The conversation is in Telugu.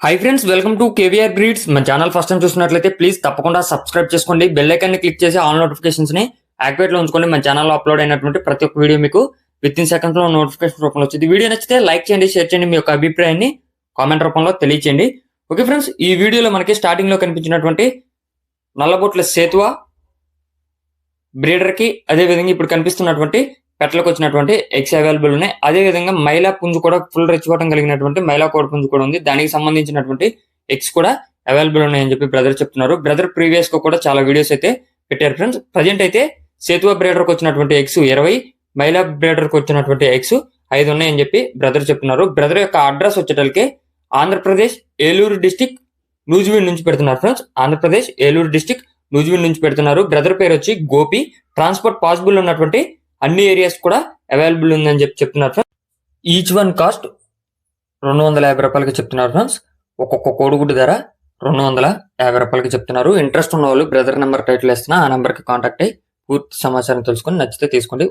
Hi friends, welcome to KVR breeds. మన ఛానల్ ఫస్ట్ టైం చూసినట్లయితే ప్లీజ్ తప్పకుండా సబ్స్క్రైబ్ చేసుకోండి. బెల్ ఐకాన్ ని క్లిక్ చేసి ఆల్ నోటిఫికేషన్స్ ని యాక్టివేట్ లో ఉంచుకోండి. మన ఛానల్లో అప్లోడ్ అయినటువంటి ప్రతి ఒక్క వీడియో మీకు విత్ ఇన్ సెకండ్స్ లో నోటిఫికేషన్ రూపంలో వచ్చింది. వీడియో నచ్చితే లైక్ చేయండి, షేర్ చేయండి, మీ యొక్క అభిప్రాయాన్ని కామెంట్ రూపంలో తెలియచేయండి. ఓకే ఫ్రెండ్స్, ఈ వీడియోలో మనకి స్టార్టింగ్ లో కనిపించినటువంటి నల్లబొట్ల సేతువా బ్రీడర్ కి అదే విధంగా ఇప్పుడు కనిపిస్తున్నటువంటి పెట్టలకు వచ్చినటువంటి ఎగ్స్ అవైలబుల్ ఉన్నాయి. అదే విధంగా మైలా పుంజు కూడా ఫుల్ రెచ్చిపోవడం కలిగినటువంటి మైలా కోడి పుంజు కూడా ఉంది. దానికి సంబంధించినటువంటి ఎగ్స్ కూడా అవైలబుల్ ఉన్నాయని చెప్పి బ్రదర్ చెప్తున్నారు. బ్రదర్ ప్రీవియస్ గా కూడా చాలా వీడియోస్ అయితే పెట్టారు ఫ్రెండ్స్. ప్రజెంట్ అయితే సేతువా బ్రీడర్ కి వచ్చినటువంటి ఎగ్స్ 20, మైలా బ్రీడర్ కి వచ్చినటువంటి ఎగ్స్ 5 ఉన్నాయని చెప్పి బ్రదర్ చెప్తున్నారు. బ్రదర్ యొక్క అడ్రస్ వచ్చేటల్కే ఆంధ్రప్రదేశ్ ఏలూరు డిస్టిక్ నూజివీడ్ నుంచి పెడుతున్నారు ఫ్రెండ్స్. ఆంధ్రప్రదేశ్ ఏలూరు డిస్టిక్ నూజివీడ్ నుంచి పెడుతున్నారు. బ్రదర్ పేరు వచ్చి గోపి. ట్రాన్స్పోర్ట్ పాసిబుల్ ఉన్నటువంటి అన్ని ఏరియాస్ కూడా అవైలబుల్ ఉందని చెప్పి చెప్తున్నారు ఫ్రెండ్స్. ఈచ్ వన్ కాస్ట్ 250 రూపాయలకి చెప్తున్నారు ఫ్రెండ్స్. ఒక్కొక్క కోడిగుడ్డు ధర 250 రూపాయలకి చెప్తున్నారు. ఇంట్రెస్ట్ ఉన్న వాళ్ళు బ్రదర్ నెంబర్ టైటిల్ వేస్తున్నా, ఆ నెంబర్కి కాంటాక్ట్ అయ్యి పూర్తి సమాచారం తెలుసుకొని నచ్చితే తీసుకోండి.